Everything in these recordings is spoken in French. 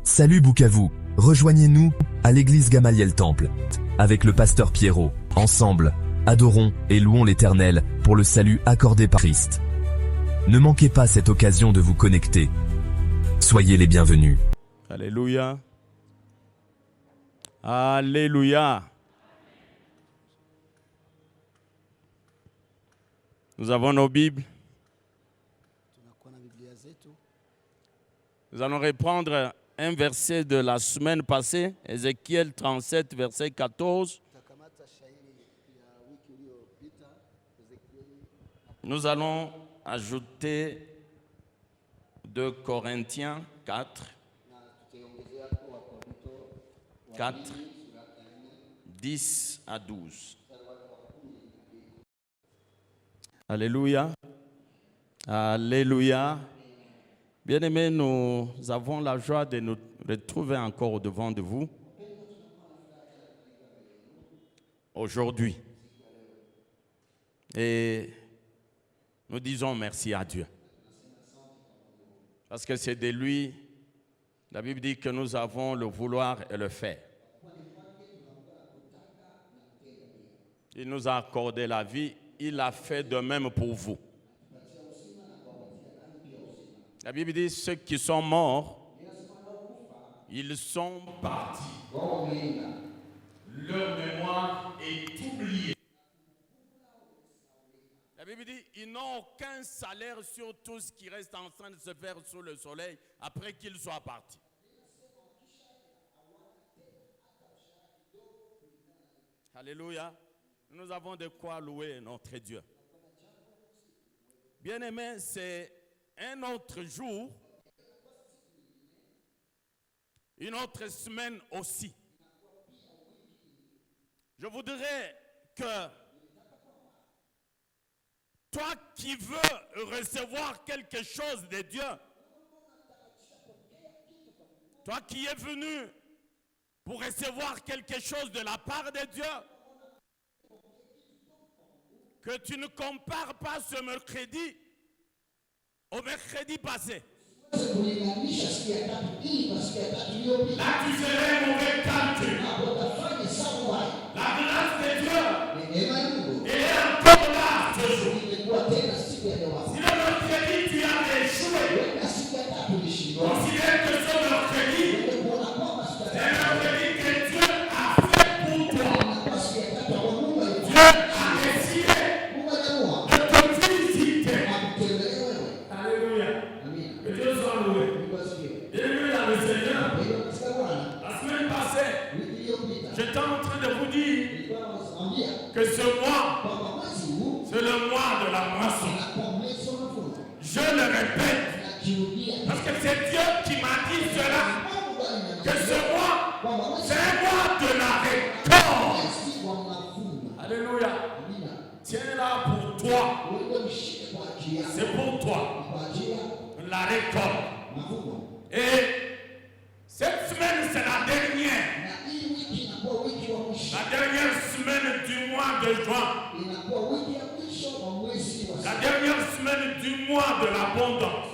Salut Bukavu, rejoignez-nous à l'église Gamaliel Temple, avec le pasteur Pierrot. Ensemble, adorons et louons l'Éternel pour le salut accordé par Christ. Ne manquez pas cette occasion de vous connecter. Soyez les bienvenus. Alléluia. Alléluia. Nous avons nos Bibles. Nous allons reprendre un verset de la semaine passée, Ézéchiel 37, verset 14. Nous allons ajouter 2 Corinthiens 4, 10 à 12. Alléluia. Alléluia. Bien-aimés, nous avons la joie de nous retrouver encore au-devant de vous aujourd'hui. Et nous disons merci à Dieu. Parce que c'est de lui, la Bible dit que nous avons le vouloir et le faire. Il nous a accordé la vie, il a fait de même pour vous. La Bible dit ceux qui sont morts, ils sont partis. Leur mémoire est oubliée. La Bible dit ils n'ont aucun salaire sur tout ce qui reste en train de se faire sous le soleil après qu'ils soient partis. Alléluia. Nous avons de quoi louer notre Dieu. Bien-aimés, c'est un autre jour, une autre semaine aussi. Je voudrais que toi qui veux recevoir quelque chose de Dieu, toi qui es venu pour recevoir quelque chose de la part de Dieu, que tu ne compares pas ce mercredi au mercredi passé. Là, tu serais mauvais calcul. La grâce de Dieu est encore là ce jour. Si le mercredi tu as échoué, considère que ce mercredi, c'est un mercredi que Dieu a fait pour toi. Dieu a décidé de te visiter. Alléluia. Que Dieu soit loué. Alléluia, le Seigneur. La semaine passée, j'étais en train de vous dire que ce mois, c'est le mois de la moisson. Je le répète, parce que c'est Dieu qui m'a dit cela, que ce mois, c'est un mois de la récolte. Alléluia. Tiens là pour toi. C'est pour toi. La récolte. Et cette semaine, c'est la dernière. La dernière semaine du mois de juin. La dernière semaine du mois de l'abondance.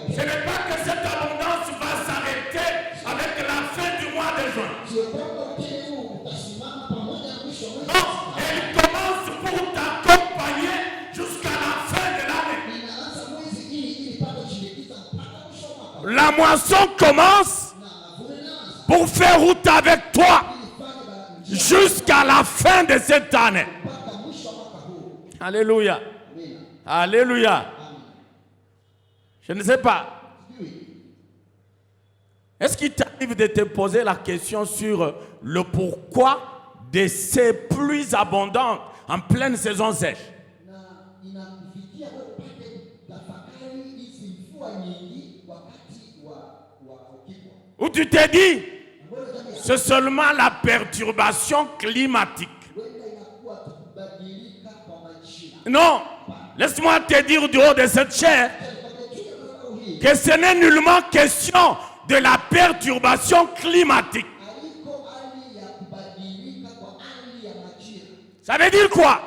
Ce n'est pas que cette abondance va s'arrêter avec la fin du mois de juin. Non, elle commence pour t'accompagner jusqu'à la fin de l'année. La moisson commence pour faire route avec toi jusqu'à la fin de cette année. Alléluia. Alléluia. Je ne sais pas. Est-ce qu'il t'arrive de te poser la question sur le pourquoi de ces pluies abondantes en pleine saison sèche? Ou tu t'es dit, c'est seulement la perturbation climatique. Non, laisse-moi te dire du haut de cette chair que ce n'est nullement question de la perturbation climatique. Ça veut dire quoi?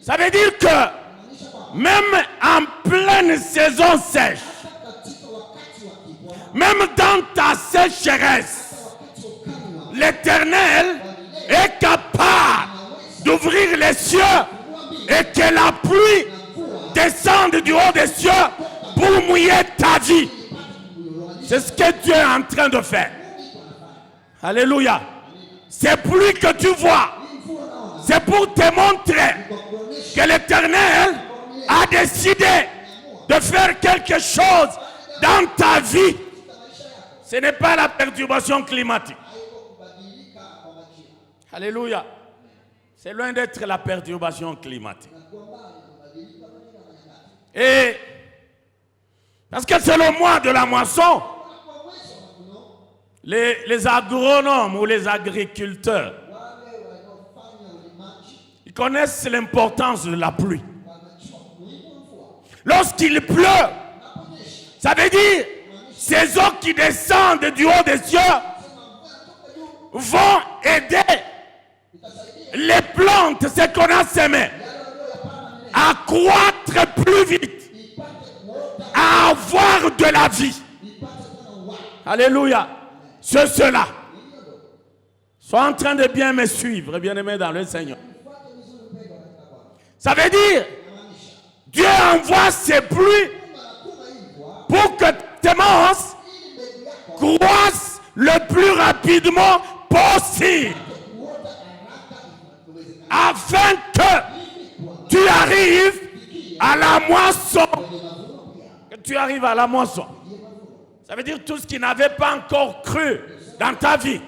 Ça veut dire que même en pleine saison sèche, Même dans ta sécheresse, l'Éternel est capable d'ouvrir les cieux et que la pluie descende du haut des cieux pour mouiller ta vie. C'est ce que Dieu est en train de faire. Alléluia. Ces pluies que tu vois, c'est pour te montrer que l'Éternel a décidé de faire quelque chose dans ta vie. Ce n'est pas la perturbation climatique. Alléluia. C'est loin d'être la perturbation climatique. Et parce que c'est le mois de la moisson, les agronomes ou les agriculteurs, ils connaissent l'importance de la pluie. Lorsqu'il pleut, ça veut dire ces eaux qui descendent du haut des cieux vont aider les plantes, ce qu'on a semé, à croître plus vite, à avoir de la vie. Alléluia. Ceux-là sont en train de bien me suivre, bien-aimés dans le Seigneur. Ça veut dire, Dieu envoie ses pluies pour que tes semences croissent le plus rapidement possible, afin que tu arrives à la moisson. Que tu arrives à la moisson. Ça veut dire tout ce qui n'avait pas encore cru dans ta vie.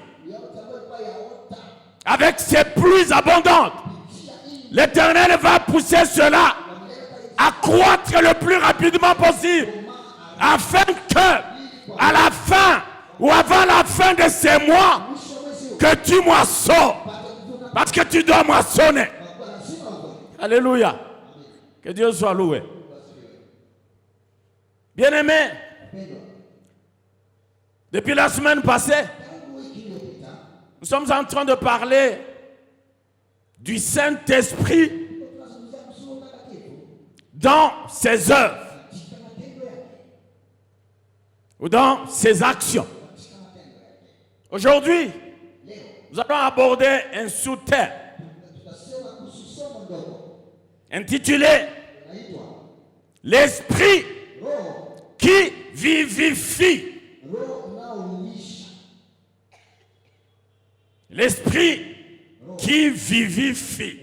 Avec ces pluies abondantes, l'Éternel va pousser cela à croître le plus rapidement possible, afin que, à la fin ou avant la fin de ces mois, que tu moissonnes. Parce que tu dois moissonner. Alléluia. Que Dieu soit loué. Bien-aimés, depuis la semaine passée, nous sommes en train de parler du Saint-Esprit dans ses œuvres ou dans ses actions. Aujourd'hui, nous allons aborder un sous-thème intitulé « L'Esprit qui vivifie ». L'Esprit qui vivifie.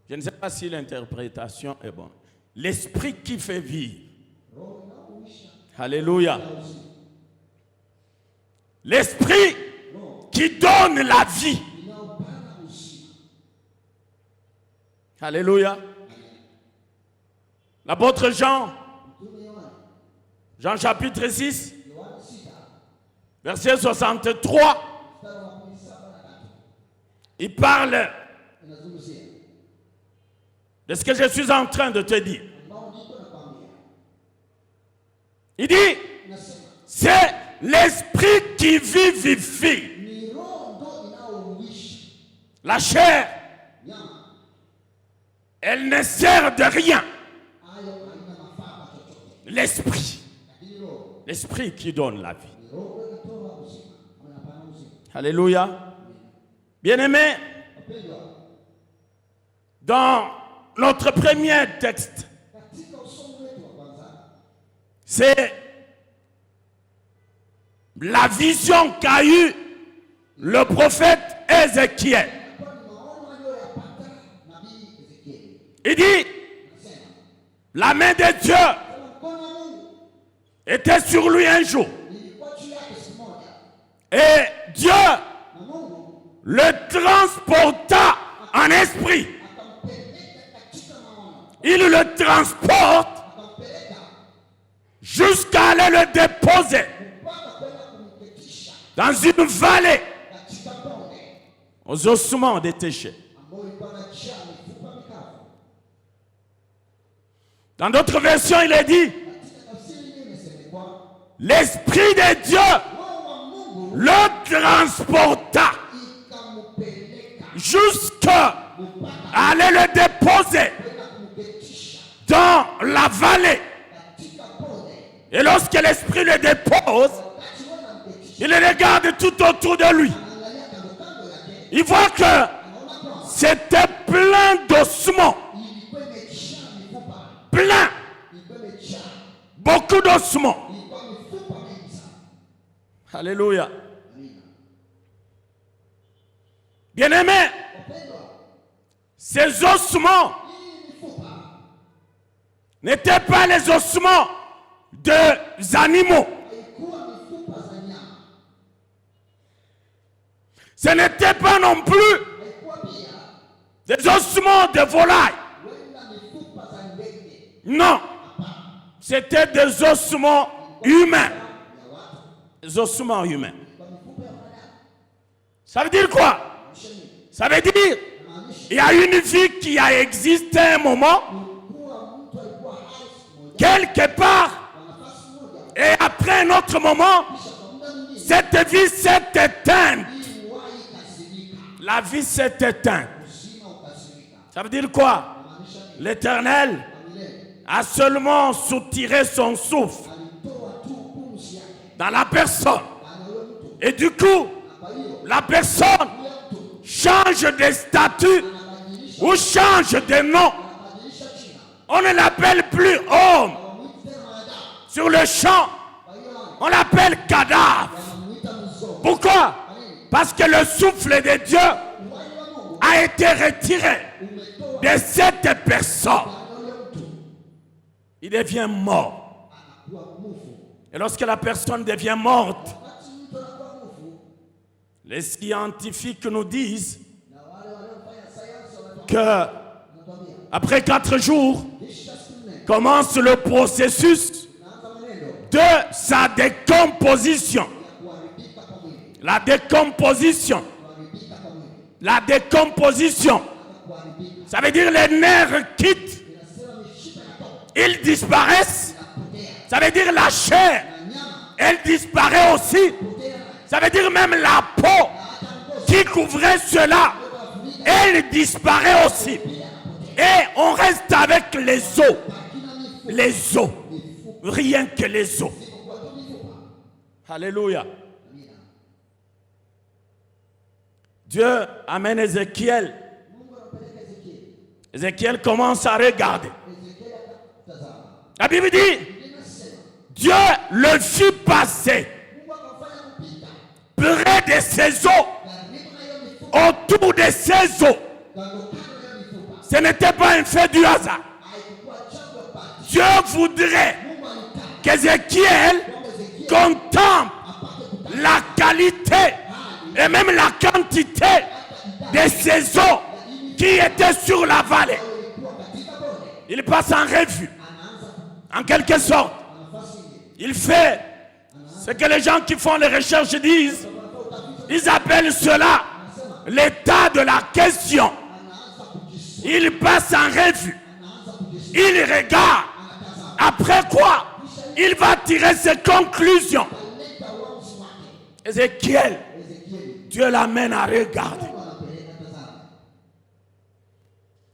Je ne sais pas si l'interprétation est bonne. L'Esprit qui fait vivre. Alléluia. L'Esprit qui donne la vie. Alléluia. L'apôtre Jean chapitre 6, verset 63, il parle de ce que je suis en train de te dire. Il dit, c'est l'Esprit qui vivifie. La chair, elle ne sert de rien. L'Esprit qui donne la vie. Alléluia. Bien-aimés, dans notre premier texte, c'est la vision qu'a eue le prophète Ézéchiel. Il dit, la main de Dieu était sur lui un jour. Et Dieu le transporta en esprit. Il le transporte jusqu'à aller le déposer dans une vallée aux ossements détachés. Dans d'autres versions, il est dit, l'Esprit de Dieu le transporta jusqu'à aller le déposer dans la vallée. Et lorsque l'esprit le dépose, il regarde tout autour de lui. Il voit que c'était plein d'ossements. Plein. Beaucoup d'ossements. Alléluia. Bien-aimés, ces ossements n'étaient pas les ossements des animaux. Ce n'était pas non plus des ossements de volaille. Non, c'était des ossements humains. Des ossements humains. Ça veut dire quoi? Ça veut dire il y a une vie qui a existé un moment, quelque part, et après un autre moment, cette vie s'est éteinte. La vie s'est éteinte. Ça veut dire quoi? L'Éternel a seulement soutiré son souffle dans la personne. Et du coup, la personne change de statut ou change de nom. On ne l'appelle plus homme. Sur le champ, on l'appelle cadavre. Pourquoi? Parce que le souffle de Dieu a été retiré de cette personne. Il devient mort. Et lorsque la personne devient morte, les scientifiques nous disent que après 4 jours commence le processus de sa décomposition. La décomposition. La décomposition. Ça veut dire les nerfs quittent. Ils disparaissent. Ça veut dire la chair. Elle disparaît aussi. Ça veut dire même la peau qui couvrait cela. Elle disparaît aussi. Et on reste avec les os. Les os. Rien que les os. Alléluia. Dieu amène Ézéchiel. Ézéchiel commence à regarder. La Bible dit, Dieu le fit passer près de ses os, autour de ses os. Ce n'était pas un fait du hasard. Dieu voudrait qu'Ézéchiel contemple la qualité et même la quantité de ces eaux qui étaient sur la vallée. Il passe en revue, en quelque sorte. Il fait ce que les gens qui font les recherches disent. Ils appellent cela l'état de la question. Il passe en revue. Il regarde. Après quoi, il va tirer ses conclusions. Ézéchiel, Dieu l'amène à regarder.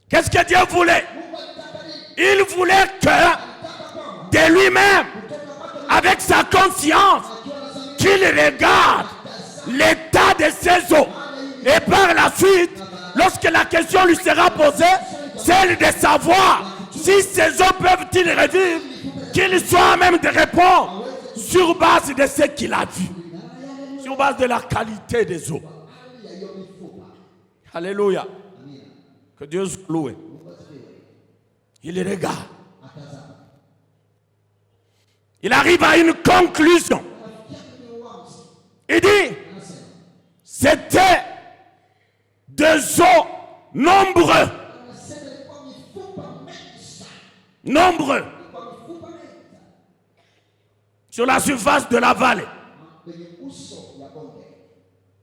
Qu'est-ce que Dieu voulait? Il voulait que de lui-même, avec sa conscience, qu'il regarde l'état de ses os. Et par la suite, lorsque la question lui sera posée, celle de savoir si ces os peuvent-ils revivre, qu'il soit même de répondre sur base de ce qu'il a vu. Sur base de la qualité des eaux. Alléluia. Que Dieu soit loué. Il regarde. Il arrive à une conclusion. Il dit, c'était des eaux nombreux. Nombreux. Sur la surface de la vallée.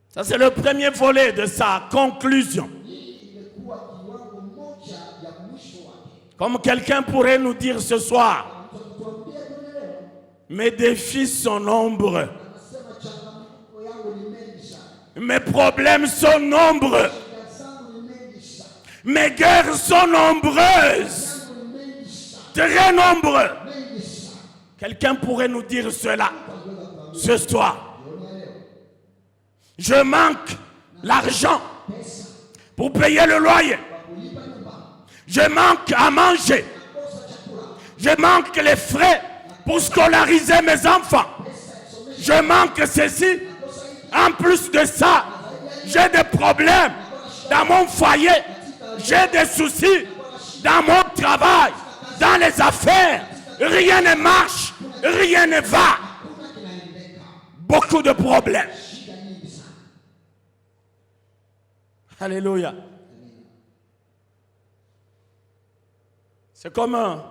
Ça, c'est le premier volet de sa conclusion. Comme quelqu'un pourrait nous dire ce soir, mes défis sont nombreux. Mes problèmes sont nombreux. Mes guerres sont nombreuses. très nombreux. Quelqu'un pourrait nous dire cela ce soir. Je manque l'argent pour payer le loyer. Je manque à manger. Je manque les frais pour scolariser mes enfants. Je manque ceci. En plus de ça, j'ai des problèmes dans mon foyer. J'ai des soucis dans mon travail, dans les affaires. Rien ne marche, rien ne va. Beaucoup de problèmes. Alléluia. C'est comme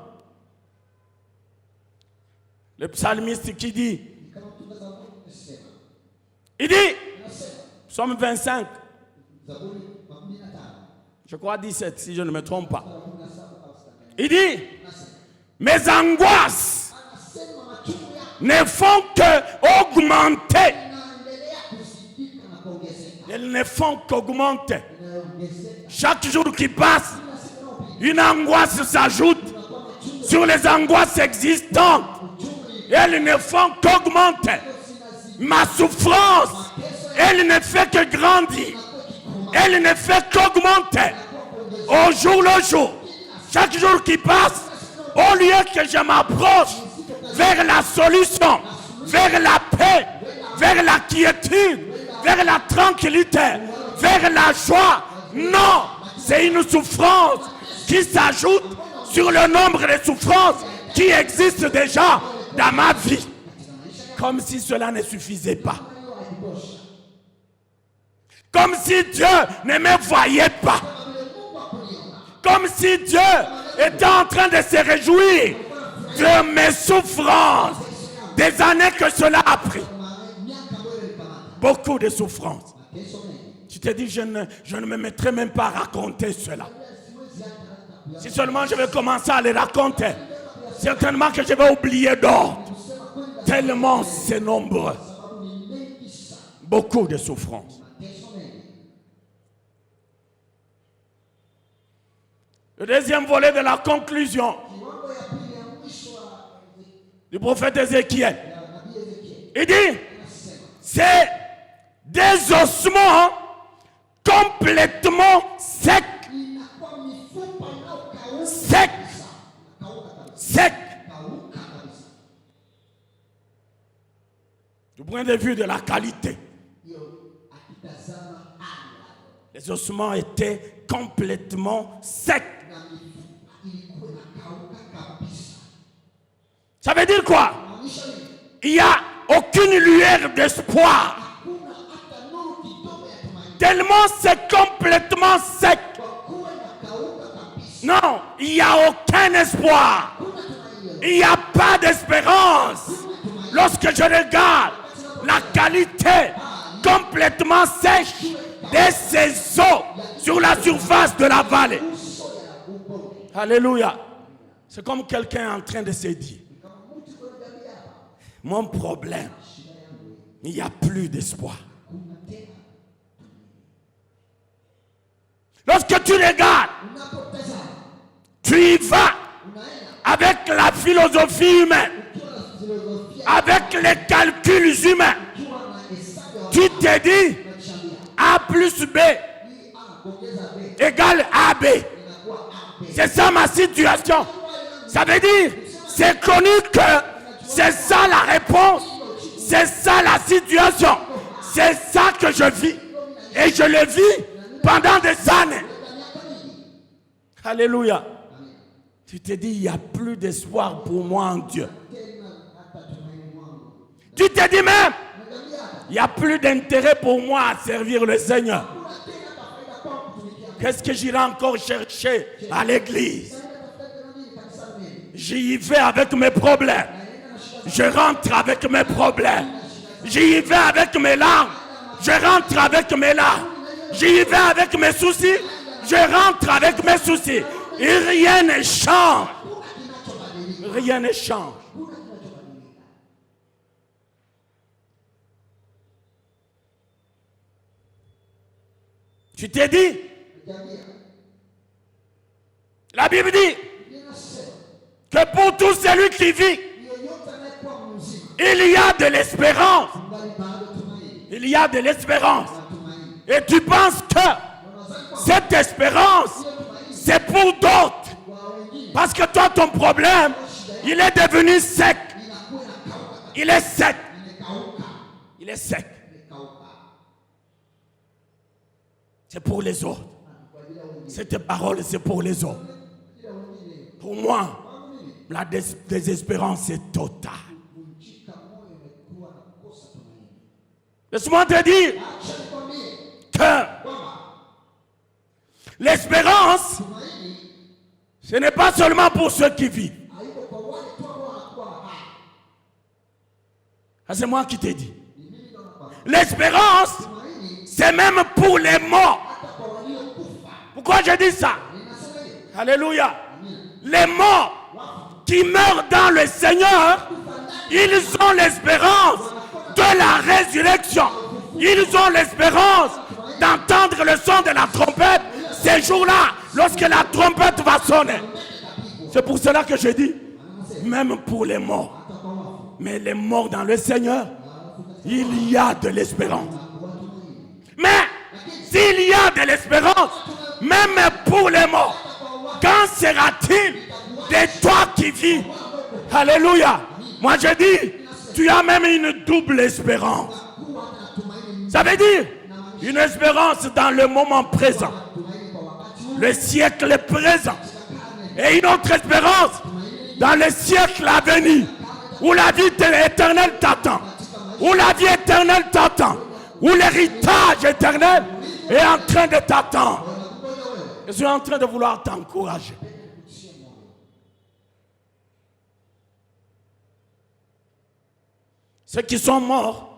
le psalmiste qui dit, il dit, Psaume 25, je crois 17 si je ne me trompe pas. Il dit, mes angoisses ne font que augmenter. Elles ne font qu'augmenter. Chaque jour qui passe, une angoisse s'ajoute sur les angoisses existantes. Elles ne font qu'augmenter. Ma souffrance, elle ne fait que grandir. Elle ne fait qu'augmenter. Au jour le jour, chaque jour qui passe, au lieu que je m'approche vers la solution, vers la paix, vers la quiétude, vers la tranquillité, vers la joie, non, c'est une souffrance qui s'ajoute sur le nombre de souffrances qui existent déjà dans ma vie. Comme si cela ne suffisait pas. Comme si Dieu ne me voyait pas. Comme si Dieu était en train de se réjouir de mes souffrances. Des années que cela a pris. Beaucoup de souffrances. Tu te dis, je ne me mettrai même pas à raconter cela. Si seulement je vais commencer à les raconter, certainement que je vais oublier d'autres. Tellement c'est nombreux. Beaucoup de souffrances. Le deuxième volet de la conclusion du prophète Ézéchiel. Il dit, c'est des ossements complètement secs. Secs. Secs. Du point de vue de la qualité. Les ossements étaient complètement secs. Ça veut dire quoi? Il n'y a aucune lueur d'espoir. Tellement c'est complètement sec. Non, il n'y a aucun espoir. Il n'y a pas d'espérance. Lorsque je regarde la qualité complètement sèche de ces eaux sur la surface de la vallée. Alléluia. C'est comme quelqu'un en train de se dire, mon problème, il n'y a plus d'espoir. Lorsque tu regardes, tu y vas avec la philosophie humaine, avec les calculs humains. Tu te dis A plus B égale AB. C'est ça ma situation. Ça veut dire, c'est connu que c'est ça la réponse. C'est ça la situation. C'est ça que je vis. Et je le vis pendant des années. Alléluia. Tu te dis, il n'y a plus d'espoir pour moi en Dieu. Tu te dis même, il n'y a plus d'intérêt pour moi à servir le Seigneur. Qu'est-ce que j'irai encore chercher à l'église? J'y vais avec mes problèmes. Je rentre avec mes problèmes. J'y vais avec mes larmes. Je rentre avec mes larmes. J'y vais avec mes soucis. Je rentre avec mes soucis. Et rien ne change. Rien ne change. Tu t'es dit, la Bible dit que Pour tout celui qui vit, il y a de l'espérance. Il y a de l'espérance. Et tu penses que cette espérance, c'est pour d'autres. Parce que toi, ton problème, il est devenu sec. Il est sec. Il est sec. C'est pour les autres. Cette parole, c'est pour les autres. Pour moi, la désespérance est totale. Laisse-moi te dire que l'espérance, ce n'est pas seulement pour ceux qui vivent. Ah, c'est moi qui t'ai dit. L'espérance, c'est même pour les morts. Pourquoi je dis ça? Alléluia. Les morts qui meurent dans le Seigneur, ils ont l'espérance de la résurrection. Ils ont l'espérance d'entendre le son de la trompette ces jours-là, lorsque la trompette va sonner. C'est pour cela que je dis, même pour les morts. Mais les morts dans le Seigneur, il y a de l'espérance. Mais s'il y a de l'espérance, même pour les morts, quand sera-t-il de toi qui vis? Alléluia. Moi je dis, tu as même une double espérance. Ça veut dire une espérance dans le moment présent, le siècle présent, et une autre espérance dans le siècle à venir, où la vie éternelle t'attend, où la vie éternelle t'attend, où l'héritage éternel est en train de t'attendre. Je suis en train de vouloir t'encourager. Ceux qui sont morts,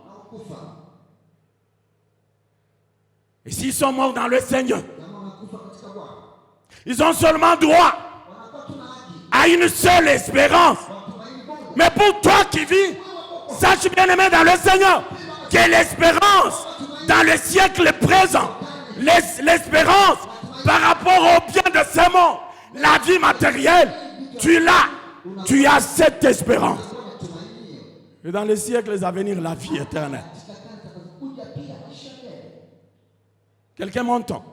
et s'ils sont morts dans le Seigneur, ils ont seulement droit à une seule espérance. Mais pour toi qui vis, sache bien aimé dans le Seigneur, que l'espérance dans le siècle présent, l'espérance par rapport au bien de ce monde, la vie matérielle, tu l'as. Tu as cette espérance. Et dans les siècles à venir, la vie éternelle. Quelqu'un m'entend?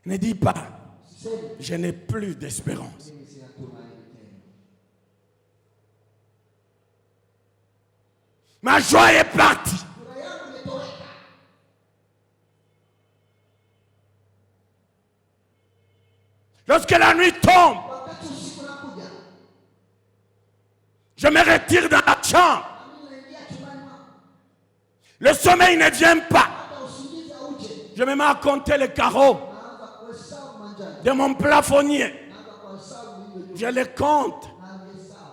Ne dis pas, je n'ai plus d'espérance. Ma joie est partie. Lorsque la nuit tombe, je me retire dans la chambre. Le sommeil ne vient pas. Je me mets à compter les carreaux de mon plafonnier. Je les compte.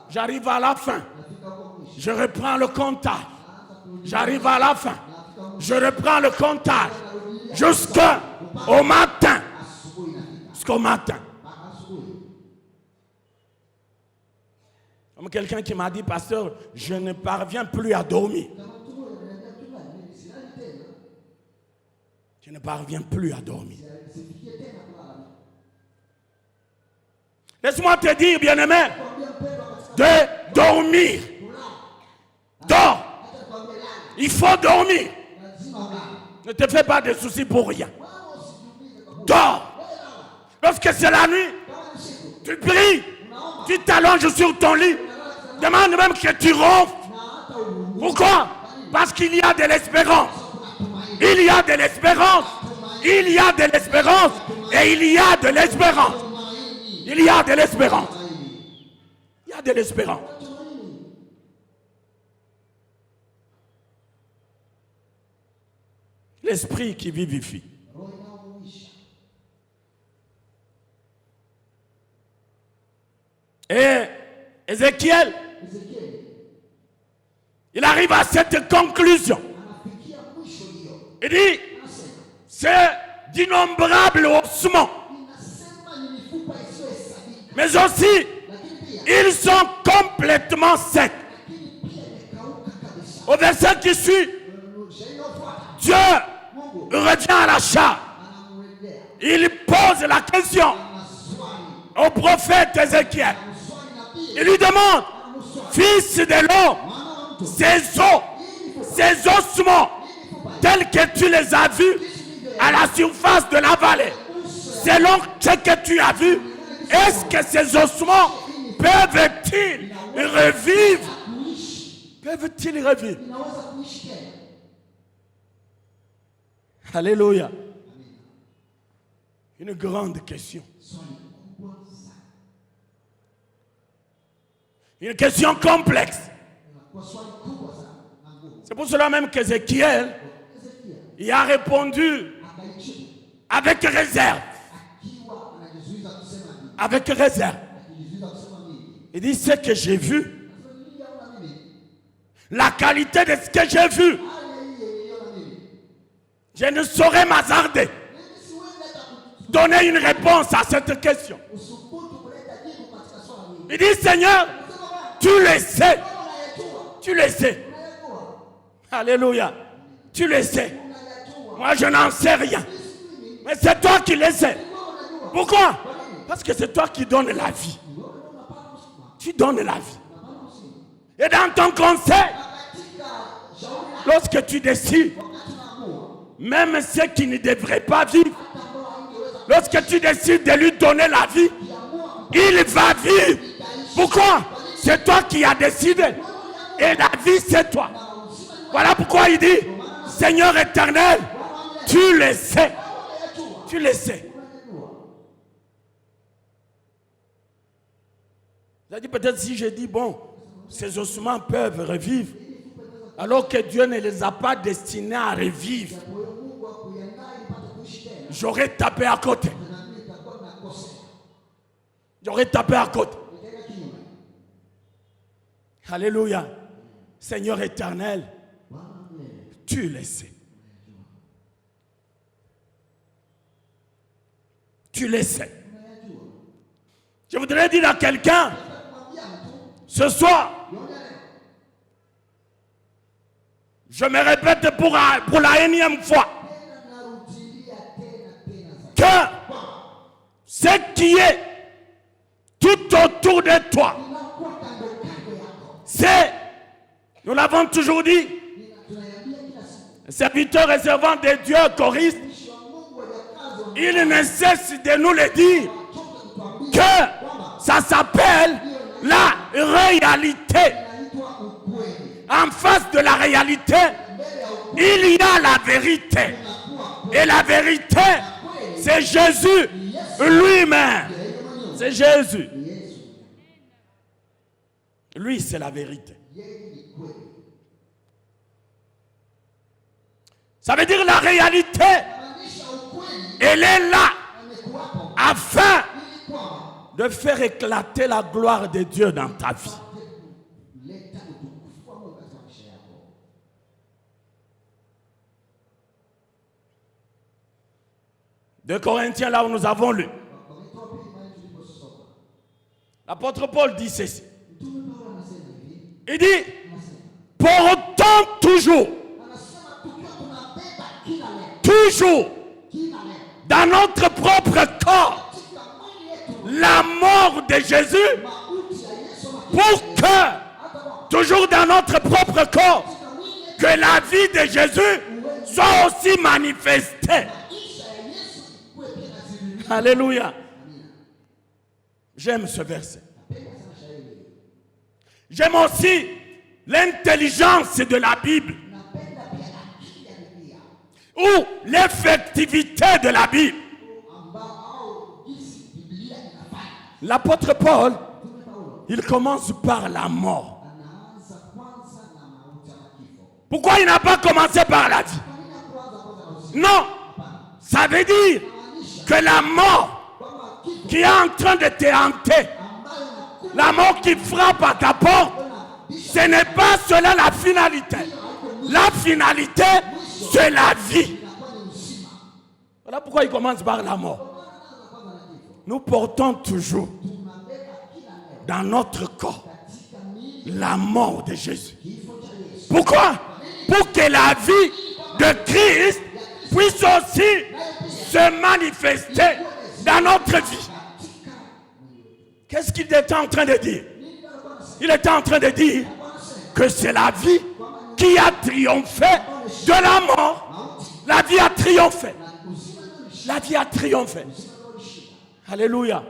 J'arrive à la fin. Je reprends le comptage. J'arrive à la fin. Je reprends le comptage. Jusqu'au matin. Jusqu'au matin. Comme quelqu'un qui m'a dit, pasteur, je ne parviens plus à dormir. Je ne parviens plus à dormir. Laisse-moi te dire, bien-aimé, de dormir. Dors. Il faut dormir. Ne te fais pas de soucis pour rien. Dors. Lorsque c'est la nuit, tu pries, tu t'allonges sur ton lit. Demande même que tu ronfles. Pourquoi? Parce qu'il y a de l'espérance. Il y a de l'espérance. Il y a de l'espérance. Et il y a de l'espérance. Il y a de l'espérance. Il y a de l'espérance. L'esprit qui vivifie. Et Ézéchiel, il arrive à cette conclusion. Il dit, c'est d'innombrables ossements. Mais aussi, ils sont complètement secs. Au verset qui suit, Dieu revient à la charge. Il pose la question prophète Ézéchiel. Il lui demande, fils de l'homme, ces ossements, tels que tu les as vus à la surface de la vallée, selon ce que tu as vu, est-ce que ces ossements peuvent-ils revivre? Peuvent-ils revivre? Alléluia. Une grande question. Une question complexe. C'est pour cela même qu'Ézéchiel il a répondu avec réserve. Avec réserve. Il dit ce que j'ai vu. La qualité de ce que j'ai vu. Je ne saurais m'hasarder. Donner une réponse à cette question. Il dit Seigneur, tu le sais. Tu le sais. Alléluia. Tu le sais. Moi je n'en sais rien. Mais c'est toi qui le sais. Pourquoi? Parce que c'est toi qui donnes la vie. Tu donnes la vie. Et dans ton conseil, lorsque tu décides, même ceux qui ne devraient pas vivre, lorsque tu décides de lui donner la vie, il va vivre. Pourquoi? C'est toi qui as décidé. Et la vie, c'est toi. Voilà pourquoi il dit, Seigneur éternel, tu le sais. Tu le sais. J'ai dit peut-être si je dis, bon, ces ossements peuvent revivre, alors que Dieu ne les a pas destinés à revivre, j'aurais tapé à côté. J'aurais tapé à côté. Alléluia. Seigneur éternel, tu le sais. Tu le sais. Je voudrais dire à quelqu'un, ce soir, je me répète pour la énième fois, que ce qui est tout autour de toi, c'est, nous l'avons toujours dit, serviteurs et servants de Dieu, choristes, il ne cesse de nous le dire, que ça s'appelle la réalité. En face de la réalité, il y a la vérité. Et la vérité, c'est Jésus lui-même. C'est Jésus. Lui, c'est la vérité. Ça veut dire la réalité, elle est là afin de faire éclater la gloire de Dieu dans ta vie. De Corinthiens, là où nous avons lu, l'apôtre Paul dit ceci. Il dit, portons toujours, dans notre propre corps, la mort de Jésus, pour que, toujours dans notre propre corps, que la vie de Jésus soit aussi manifestée. Alléluia. J'aime ce verset. J'aime aussi l'intelligence de la Bible, ou l'effectivité de la Bible. L'apôtre Paul, il commence par la mort. Pourquoi il n'a pas commencé par la vie? Non, ça veut dire que la mort qui est en train de te hanter, la mort qui frappe à ta porte, ce n'est pas cela la finalité. La finalité, c'est la vie. Voilà pourquoi il commence par la mort. Nous portons toujours dans notre corps la mort de Jésus. Pourquoi? Pour que la vie de Christ puisse aussi se manifester dans notre vie. Qu'est-ce qu'il était en train de dire? Il était en train de dire que c'est la vie qui a triomphé de la mort. La vie a triomphé. La vie a triomphé. Alléluia.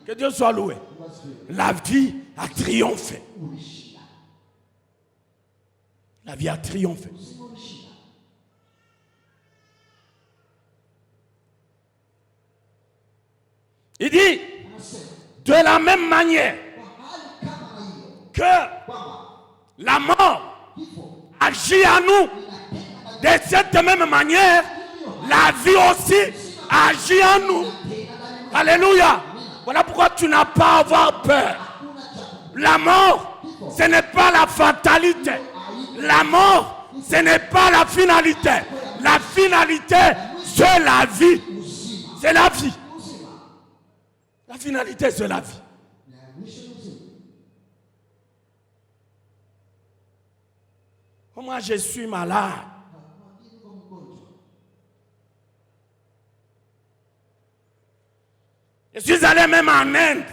Que Dieu soit loué. La vie a triomphé. La vie a triomphé. Il dit, de la même manière que la mort agit à nous, de cette même manière, la vie aussi agit en nous. Alléluia. Voilà pourquoi tu n'as pas à avoir peur. La mort, ce n'est pas la fatalité. La mort, ce n'est pas la finalité. La finalité, c'est la vie. C'est la vie. La finalité, c'est la vie. Moi, je suis malade. Je suis allé même en Inde.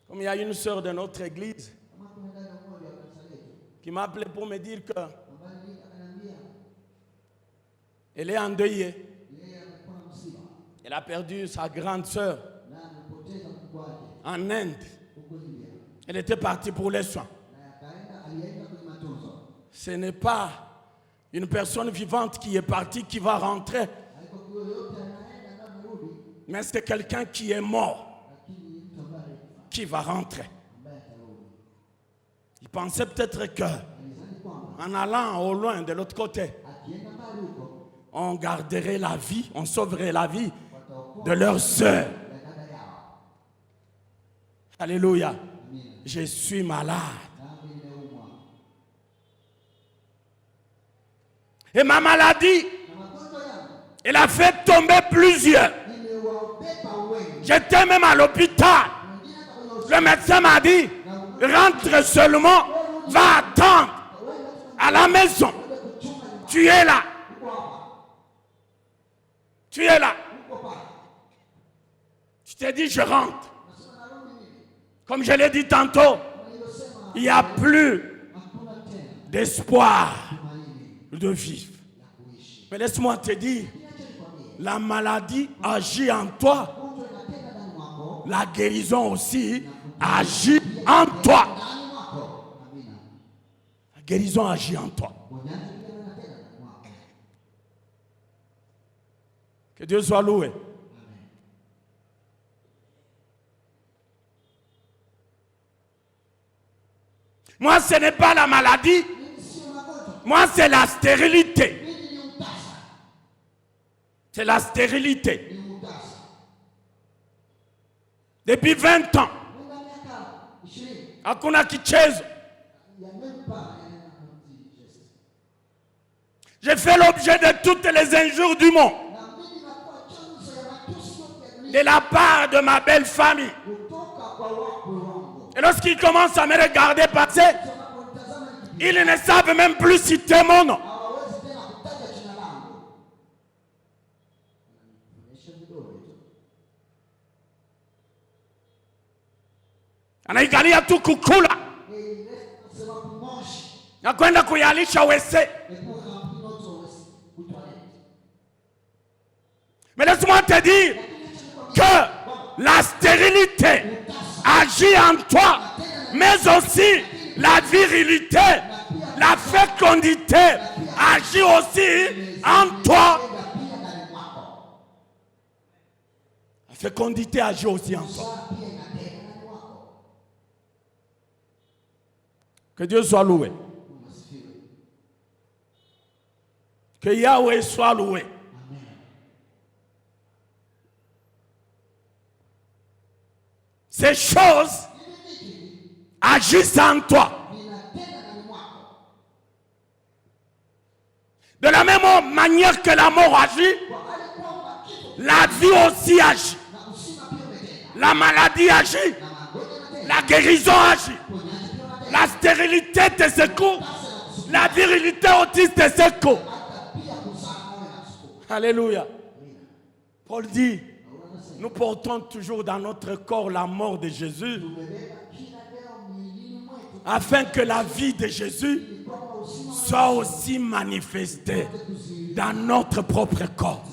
Comme il y a une sœur de notre église qui m'a appelé pour me dire que elle est endeuillée. Elle a perdu sa grande sœur en Inde. Elle était partie pour les soins. Ce n'est pas une personne vivante qui est partie qui va rentrer. Mais c'est quelqu'un qui est mort qui va rentrer. Il pensait peut-être que en allant au loin de l'autre côté, on garderait la vie, on sauverait la vie de leur sœur. Alléluia. Je suis malade. Et ma maladie, elle a fait tomber plusieurs. J'étais même à l'hôpital. Le médecin m'a dit, rentre seulement, va attendre à la maison. Tu es là. Tu es là. Tu t'es dit, je rentre. Comme je l'ai dit tantôt, il n'y a plus d'espoir de vivre. Mais laisse-moi te dire, la maladie agit en toi. La guérison aussi agit en toi. La guérison agit en toi. Que Dieu soit loué. Moi, ce n'est pas la maladie. Moi, c'est la stérilité. C'est la stérilité. Depuis 20 ans, hakuna kichezo. J'ai fait l'objet de toutes les injures du monde. De la part de ma belle famille. Et lorsqu'ils commencent à me regarder passer, ils ne savent même plus citer mon nom. Anaikalia tu kukula. Na kwenda kuyalisha wese. Mais laisse-moi te dire que la stérilité agit en toi, mais aussi la virilité, la fécondité agit aussi en toi. La fécondité agit aussi en toi. Que Dieu soit loué. Que Yahweh soit loué. Ces choses agissent en toi. De la même manière que la mort agit, la vie aussi agit. La maladie agit. La guérison agit. La stérilité te secoue. La virilité aussi te secoue. Alléluia. Paul dit, nous portons toujours dans notre corps la mort de Jésus, afin que la vie de Jésus soit aussi manifestée dans notre propre corps.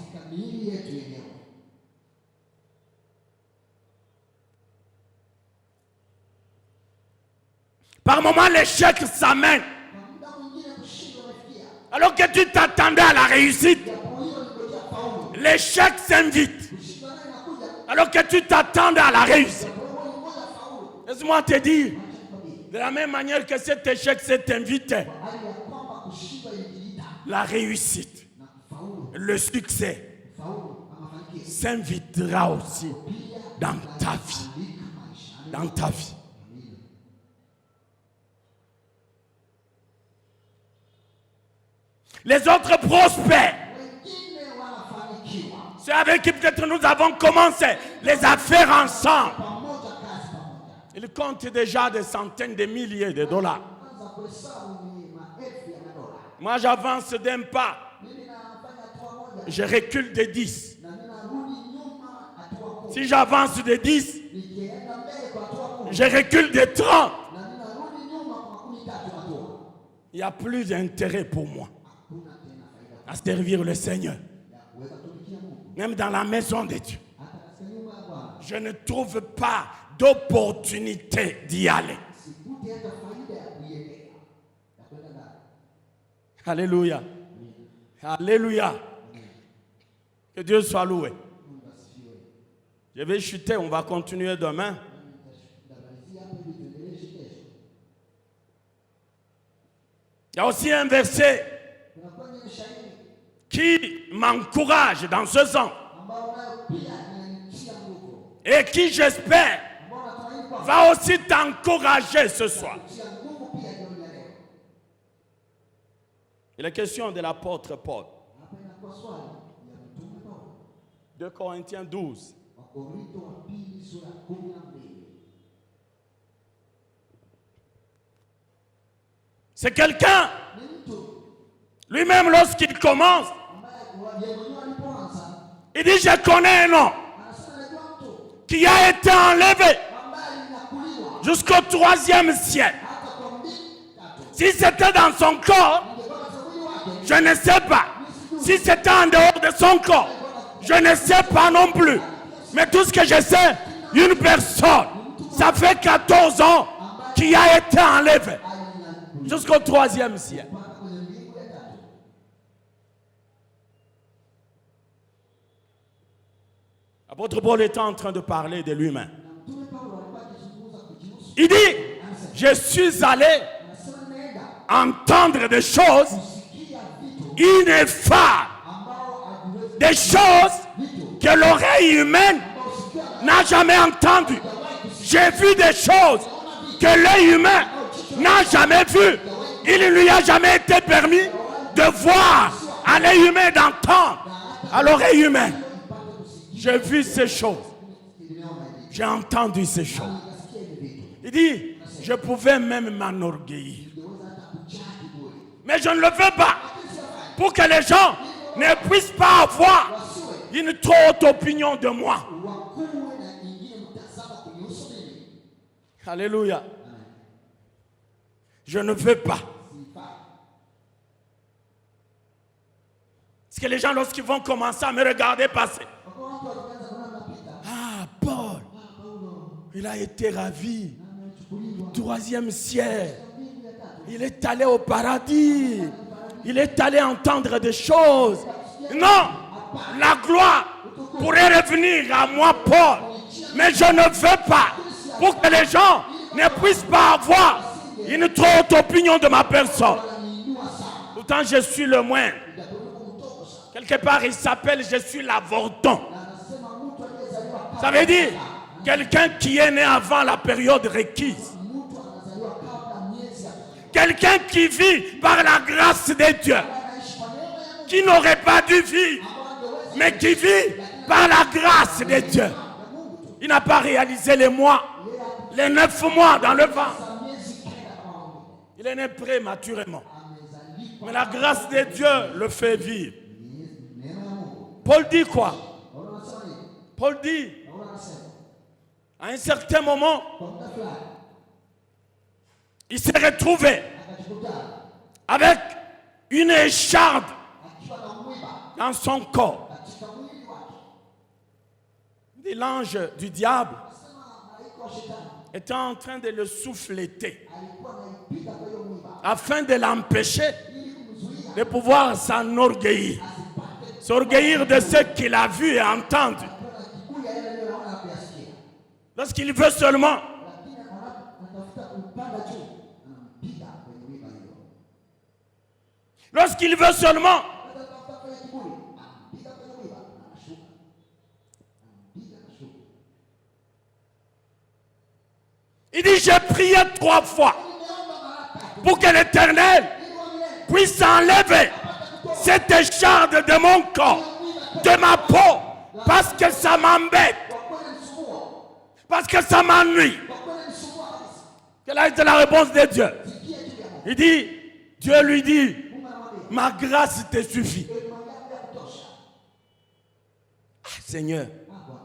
Par moments, l'échec s'amène. Alors que tu t'attendais à la réussite, l'échec s'invite. Alors que tu t'attendais à la réussite. Laisse-moi te dire, de la même manière que cet échec s'est invité, la réussite, le succès s'invitera aussi dans ta vie. Dans ta vie. Les autres prospèrent. C'est avec qui peut-être nous avons commencé les affaires ensemble. Ils comptent déjà des centaines de milliers de dollars. Moi, j'avance d'un pas. Je recule de 10. Si j'avance de 10, je recule de 30. Il n'y a plus d'intérêt pour moi à servir le Seigneur. Même dans la maison de Dieu, je ne trouve pas d'opportunité d'y aller. Alléluia. Alléluia. Que Dieu soit loué. Je vais chuter, on va continuer demain. Il y a aussi un verset qui m'encourage dans ce sens et qui, j'espère, va aussi t'encourager ce soir. Il est question de l'apôtre Paul. 2 Corinthiens 12. C'est quelqu'un, lui-même lorsqu'il commence, il dit, je connais un homme qui a été enlevé jusqu'au 3e ciel. Si c'était dans son corps, je ne sais pas. Si c'était en dehors de son corps, je ne sais pas non plus. Mais tout ce que je sais, une personne, ça fait 14 ans qui a été enlevé jusqu'au 3e ciel. L'apôtre Paul est en train de parler de lui-même. Il dit, je suis allé entendre des choses ineffables, des choses que l'oreille humaine n'a jamais entendues. J'ai vu des choses que l'œil humain n'a jamais vues. Il ne lui a jamais été permis de voir à l'œil humain, d'entendre à l'oreille humaine. J'ai vu ces choses. J'ai entendu ces choses. Il dit, je pouvais même m'enorgueillir. Mais je ne le fais pas. Pour que les gens ne puissent pas avoir une trop haute opinion de moi. Alléluia. Je ne veux pas. Parce que les gens, lorsqu'ils vont commencer à me regarder passer, ah, Paul, il a été ravi. 3e ciel. Il est allé au paradis. Il est allé entendre des choses. Non, la gloire pourrait revenir à moi, Paul. Mais je ne veux pas. Pour que les gens ne puissent pas avoir une trop haute opinion de ma personne. Pourtant, je suis le moindre. Quelque part, il s'appelle je suis l'avorton. Ça veut dire quelqu'un qui est né avant la période requise. Quelqu'un qui vit par la grâce de Dieu. Qui n'aurait pas dû vivre, mais qui vit par la grâce de Dieu. Il n'a pas réalisé les mois, les 9 mois dans le ventre. Il est né prématurément. Mais la grâce de Dieu le fait vivre. Paul dit quoi? Paul dit, Paulo anasema à un certain moment, kwa muda fulani il s'est retrouvé akajikuta avec une écharde akiwa na mwiba dans son corps. katika mwili wake. Et l'ange du diable Anasema malaika wa shetani était en train de le souffleter alikuwa anaipiga kwa hiyo mwiba afin de l'empêcher ili kumzuia de pouvoir s'enorgueillir. S'orgueillir de ce qu'il a vu et entendu. kuona kiburi ya yale aliyoona na kuyasikia. Lorsqu'il veut seulement Lakini anatafuta kupanda juu, anampiga kwenye mwiba hiyo. Lorsqu'il veut seulement Anatafuta kwenye kiburi, anampiga kwenye mwiba, anashuka. Anampiga, anashuka. il dit j'ai prié 3 fois Nimeomba mara 3 pour que l'Éternel ili wa milele puisse enlever cette écharde de mon corps, de ma peau, parce que ça m'embête, kwa kweli msumbua, parce que ça m'ennuie. kwa kweli msumbua kabisa. Quelle a été la réponse de Dieu? Sikia kitu ya Mungu. Il dit, Dieu lui dit, Mungu anamwambia, ma grâce te suffit. "Neema yangu ya kutosha." Ah, Seigneur, Ah, Bwana.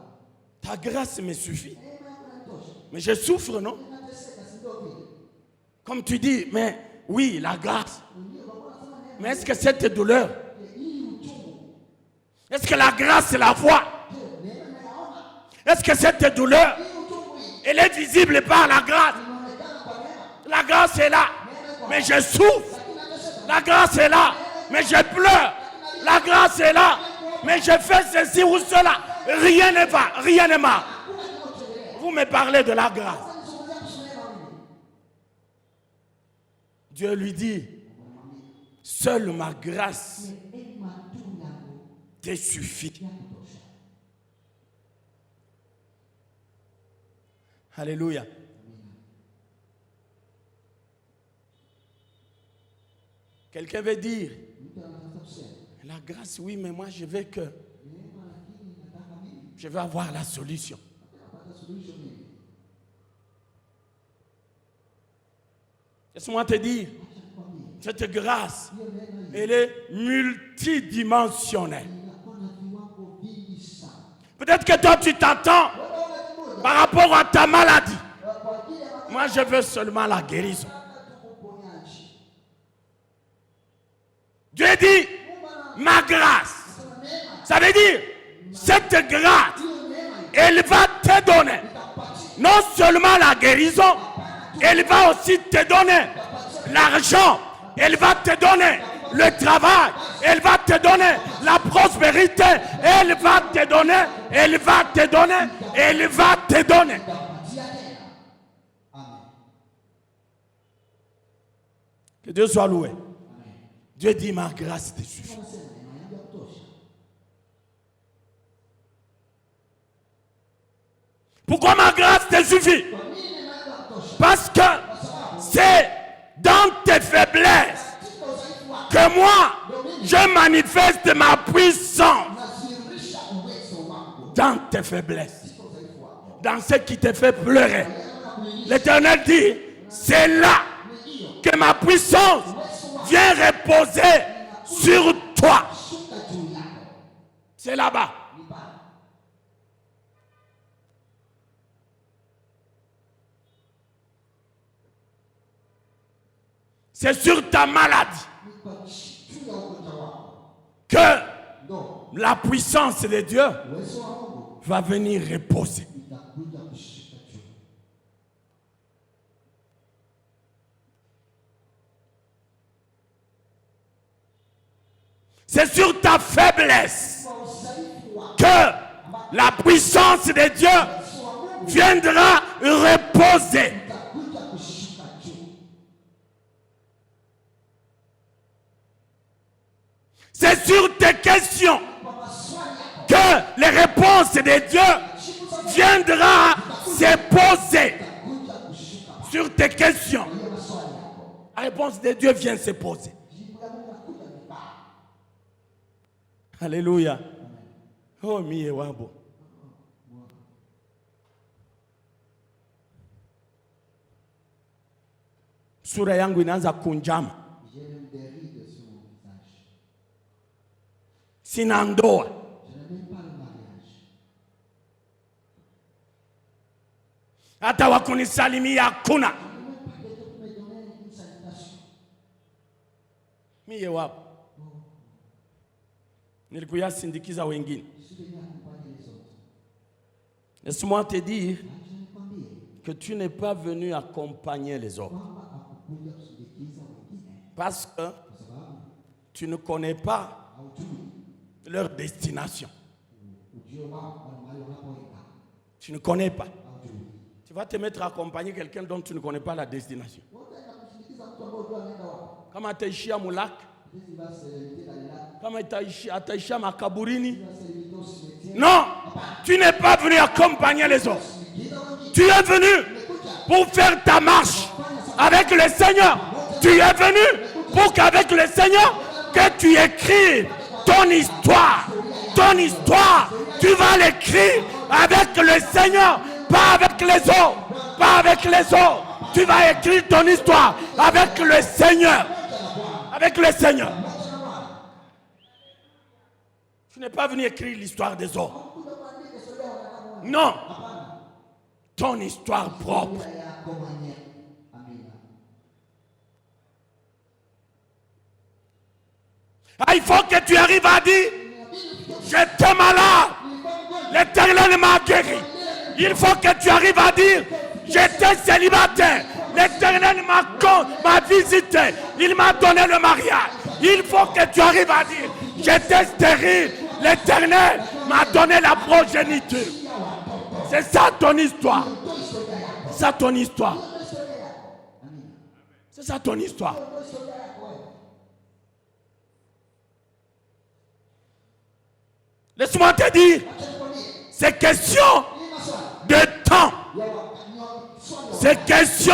ta grâce me suffit. Neema yangu inatosha. Mais je souffre, non? Ninateseka, si ndio vile? Comme tu dis, mais oui, la grâce. Ndio, kwa kuwa anasema neema. Mais est-ce que cette douleur, Hii uchungu, est-ce que la grâce la voit? je, neema inayaona. Est-ce que cette douleur, Hii uchungu hii, elle est visible par la grâce? inaonekana kwa neema. La grâce est là, mais je souffre. La grâce est là, mais je pleure. La grâce est là, mais je fais ceci ou cela. Rien ne va, rien ne marche. Vous me parlez de la grâce. Dieu lui dit, seule ma grâce te suffit. Alléluia. Quelqu'un veut dire, la grâce, oui, mais moi je veux que je veux avoir la solution. Laisse-moi te dire, cette grâce, elle est multidimensionnelle. Peut-être que toi tu t'attends par rapport à ta maladie. Moi je veux seulement la guérison. Dieu dit, ma grâce. Ça veut dire, cette grâce, elle va te donner non seulement la guérison, elle va aussi te donner l'argent, elle va te donner le travail, elle va te donner la prospérité, elle va te donner, elle va te donner, elle va te donner. Que Dieu soit loué. Dieu dit, ma grâce te suffit. Pourquoi ma grâce te suffit? Parce que c'est dans tes faiblesses que moi, je manifeste ma puissance. Dans tes faiblesses. Dans ce qui te fait pleurer. L'Éternel dit, c'est là que ma puissance vient reposer sur toi. C'est là-bas. C'est sur ta maladie que la puissance de Dieu va venir reposer. C'est sur ta faiblesse que la puissance de Dieu viendra reposer. C'est sur tes questions que les réponses de Dieu viendront se poser. Sur tes questions, la réponse de Dieu vient se poser. Alléluia. Oh, mie wabo. Sura yangu inaanza kunjama. Sina ndoa. Hata wakunisalimia hakuna. Mie wapo. Nilikuya sindikiza wengine. Laisse-moi te dire que tu n'es pas venu accompagner les autres. Parce que tu ne connais pas leur destination. Tu ne connais pas. Tu vas te mettre à accompagner quelqu'un dont tu ne connais pas la destination. Kama ataishia Mulak, kama ataishia Makaburini. Non, tu n'es pas venu accompagner les autres. Tu es venu pour faire ta marche avec le Seigneur. Tu es venu pour qu'avec le Seigneur, que tu écrives ton histoire. Ton histoire, tu vas l'écrire avec le Seigneur, pas avec les autres. Pas avec les autres. Tu vas écrire ton histoire avec le Seigneur. Avec le Seigneur. Tu n'es pas venu écrire l'histoire des autres. Non. Ton histoire propre. Ah, il faut que tu arrives à dire, j'étais malade, l'Éternel m'a guéri. Il faut que tu arrives à dire, j'étais célibataire, l'Éternel m'a visité, il m'a donné le mariage. Il faut que tu arrives à dire, j'étais stérile, l'Éternel m'a donné la progéniture. C'est ça ton histoire. C'est ça ton histoire. C'est ça ton histoire. Laisse-moi te dire, c'est question de temps. C'est question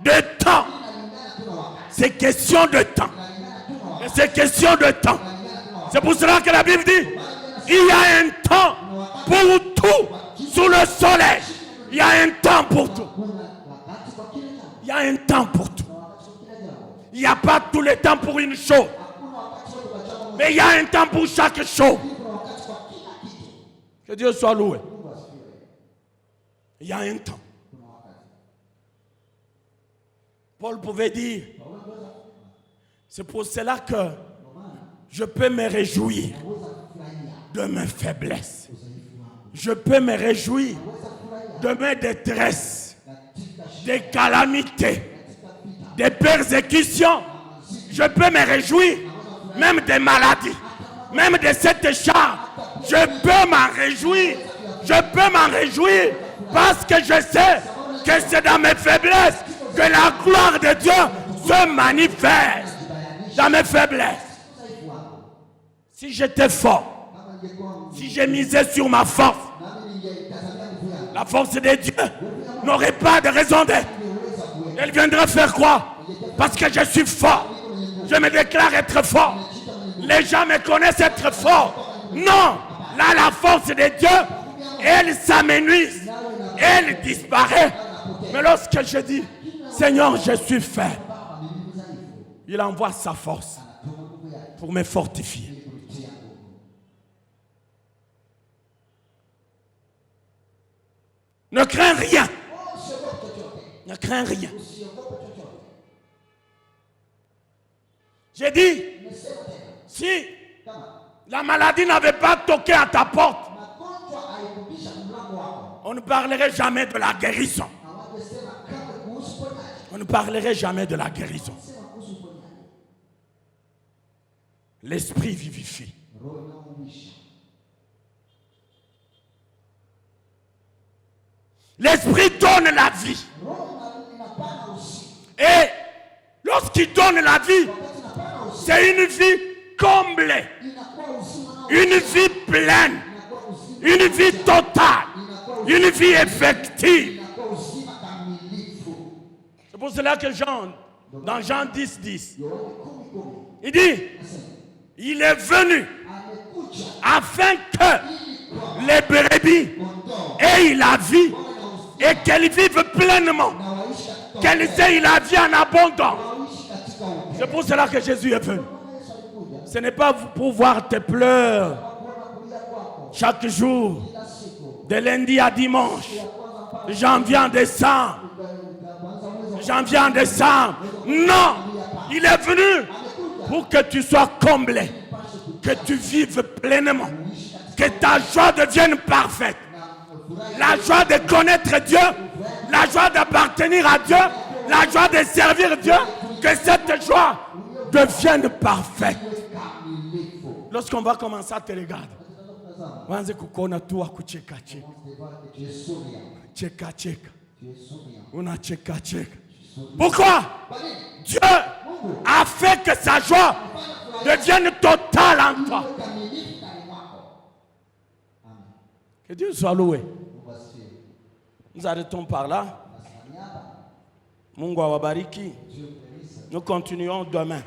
de temps. C'est question de temps. Et c'est question de temps. C'est pour cela que la Bible dit, il y a un temps pour tout sous le soleil. Il y a un temps pour tout. Il y a un temps pour tout. Il n'y a pas tout le temps pour une chose. Mais il y a un temps pour chaque chose. Que Dieu soit loué. Il y a un temps. Paul pouvait dire, c'est pour cela que je peux me réjouir de mes faiblesses. Je peux me réjouir de mes détresses, des calamités, des persécutions. Je peux me réjouir même des maladies, même de cette charge. Je peux m'en réjouir. Je peux m'en réjouir parce que je sais que c'est dans mes faiblesses que la gloire de Dieu se manifeste. Dans mes faiblesses. Si j'étais fort, si j'ai misé sur ma force, la force de Dieu n'aurait pas de raison d'être. Elle viendrait faire quoi? Parce que je suis fort. Je me déclare être fort. Les gens me connaissent être fort. Non, là la force de Dieu, elle s'amenuise, elle disparaît. Mais lorsque je dis, Seigneur, je suis faible, il envoie sa force pour me fortifier. Ne crains rien. Ne crains rien. J'ai dit, si la maladie n'avait pas toqué à ta porte, on ne parlerait jamais de la guérison. On ne parlerait jamais de la guérison. L'esprit vivifie. L'esprit donne la vie. Et lorsqu'il donne la vie, c'est une vie comblée, une vie pleine, une vie totale, une vie effective. C'est pour cela que Jean, dans Jean 10, 10, il dit, il est venu afin que les brebis aient la vie et qu'elles vivent pleinement, qu'elles aient la vie en abondance. C'est pour cela que Jésus est venu. Ce n'est pas pour voir tes pleurs chaque jour, de lundi à dimanche, janvier en décembre. Janvier en décembre. Non, il est venu pour que tu sois comblé, que tu vives pleinement, que ta joie devienne parfaite. La joie de connaître Dieu, la joie d'appartenir à Dieu, la joie de servir Dieu, que cette joie devienne parfaite. Lorsqu'on va commencer à te regarder, wanze kukona tu wa kucheka cheka. Cheka cheka. Una cheka cheka. Pourquoi? Dieu a fait que sa joie devienne totale en toi. Que Dieu soit loué. Nous arrêtons par là. Mungu awabariki. Nous continuons demain.